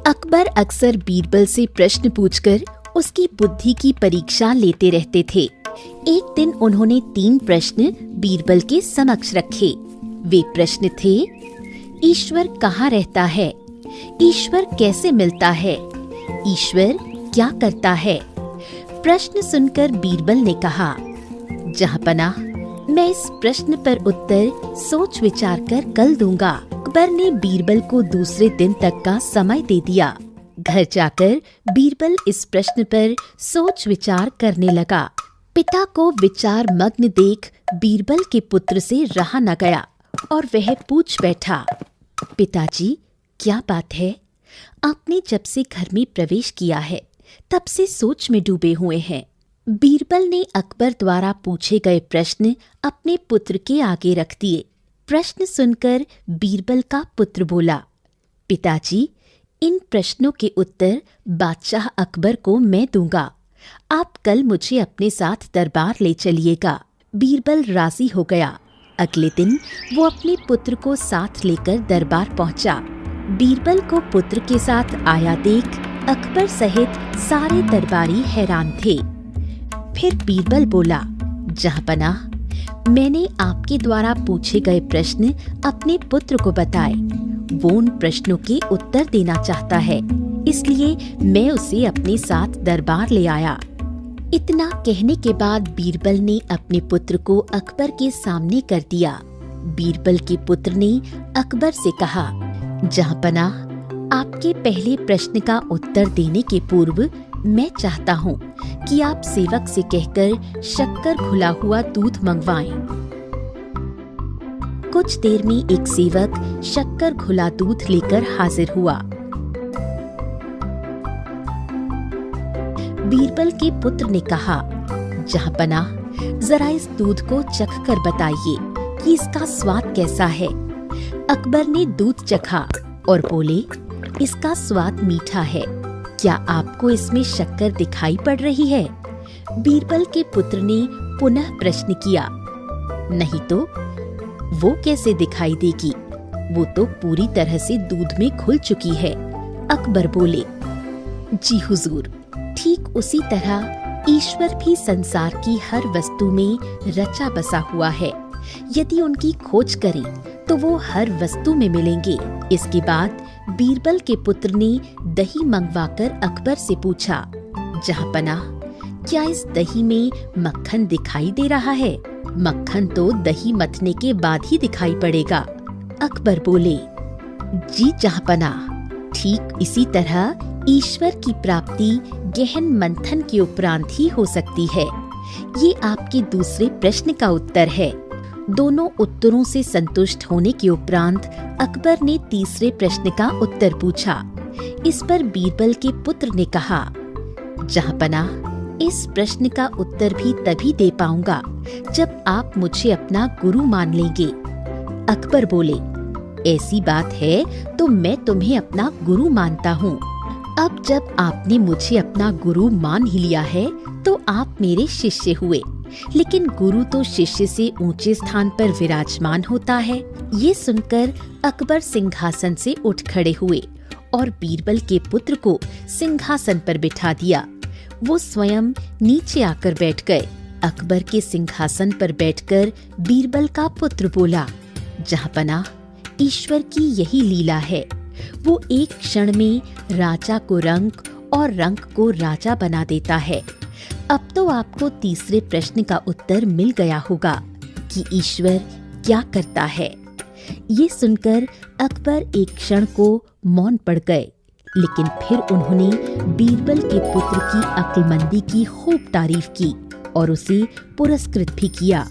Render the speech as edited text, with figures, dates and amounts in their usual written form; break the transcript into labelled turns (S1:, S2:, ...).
S1: अकबर अक्सर बीरबल से प्रश्न पूछकर उसकी बुद्धि की परीक्षा लेते रहते थे। एक दिन उन्होंने 3 प्रश्न बीरबल के समक्ष रखे। वे प्रश्न थे: ईश्वर कहाँ रहता है? ईश्वर कैसे मिलता है? ईश्वर क्या करता है? प्रश्न सुनकर बीरबल ने कहा, जहाँपनाह, मैं इस प्रश्न पर उत्तर सोच विचार कर कल दूंगा। अकबर ने बीरबल को दूसरे दिन तक का समय दे दिया। घर जाकर बीरबल इस प्रश्न पर सोच विचार करने लगा। पिता को विचार मग्न देख बीरबल के पुत्र से रहा न गया और वह पूछ बैठा, पिताजी, क्या बात है? आपने जब से घर में प्रवेश किया है तब से सोच में डूबे हुए हैं। बीरबल ने अकबर द्वारा पूछे गए प्रश्न अपने पुत्र के आगे रख दिए। प्रश्न सुनकर बीरबल का पुत्र बोला, पिताजी, इन प्रश्नों के उत्तर बादशाह अकबर को मैं दूंगा। आप कल मुझे अपने साथ दरबार ले चलिएगा। बीरबल राजी हो गया। अगले दिन वो अपने पुत्र को साथ लेकर दरबार पहुंचा। बीरबल को पुत्र के साथ आया देख अकबर सहित सारे दरबारी हैरान थे। फिर बीरबल बोला, जहाँपनाह, मैंने आपके द्वारा पूछे गए प्रश्न अपने पुत्र को बताए। वो उन प्रश्नों के उत्तर देना चाहता है, इसलिए मैं उसे अपने साथ दरबार ले आया। इतना कहने के बाद बीरबल ने अपने पुत्र को अकबर के सामने कर दिया। बीरबल के पुत्र ने अकबर से कहा, जहाँपनाह, आपके पहले प्रश्न का उत्तर देने के पूर्व मैं चाहता हूँ कि आप सेवक से कहकर शक्कर घुला हुआ दूध मंगवाएं। कुछ देर में एक सेवक शक्कर घुला दूध लेकर हाजिर हुआ। बीरबल के पुत्र ने कहा, जहाँपनाह, जरा इस दूध को चख कर बताइए कि इसका स्वाद कैसा है। अकबर ने दूध चखा और बोले, इसका स्वाद मीठा है। क्या आपको इसमें शक्कर दिखाई पड़ रही है? बीरबल के पुत्र ने पुनः प्रश्न किया, नहीं तो वो कैसे दिखाई देगी? वो तो पूरी तरह से दूध में घुल चुकी है। अकबर बोले, जी हुजूर, ठीक उसी तरह ईश्वर भी संसार की हर वस्तु में रचा बसा हुआ है। यदि उनकी खोज करें तो वो हर वस्तु में मिलेंगे। इसके बाद बीरबल के पुत्र ने दही मंगवाकर अकबर से पूछा, जहाँपनाह, क्या इस दही में मक्खन दिखाई दे रहा है? मक्खन तो दही मथने के बाद ही दिखाई पड़ेगा। अकबर बोले, जी जहाँपनाह, ठीक इसी तरह ईश्वर की प्राप्ति गहन मंथन के उपरांत ही हो सकती है। ये आपके दूसरे प्रश्न का उत्तर है। दोनों उत्तरों से संतुष्ट होने के उपरांत अकबर ने तीसरे प्रश्न का उत्तर पूछा। इस पर बीरबल के पुत्र ने कहा, जहाँपनाह, इस प्रश्न का उत्तर भी तभी दे पाऊंगा जब आप मुझे अपना गुरु मान लेंगे। अकबर बोले, ऐसी बात है तो मैं तुम्हें अपना गुरु मानता हूँ। अब जब आपने मुझे अपना गुरु मान ही लिया है तो आप मेरे शिष्य हुए। लेकिन गुरु तो शिष्य से ऊंचे स्थान पर विराजमान होता है। ये सुनकर अकबर सिंहासन से उठ खड़े हुए और बीरबल के पुत्र को सिंहासन पर बिठा दिया। वो स्वयं नीचे आकर बैठ गए। अकबर के सिंहासन पर बैठकर बीरबल का पुत्र बोला, जहाँपनाह, ईश्वर की यही लीला है। वो एक क्षण में राजा को रंक और रंक को राजा बना देता है। अब तो आपको तीसरे प्रश्न का उत्तर मिल गया होगा कि ईश्वर क्या करता है। ये सुनकर अकबर एक क्षण को मौन पड़ गए, लेकिन फिर उन्होंने बीरबल के पुत्र की अक्लमंदी की खूब तारीफ की और उसे पुरस्कृत भी किया।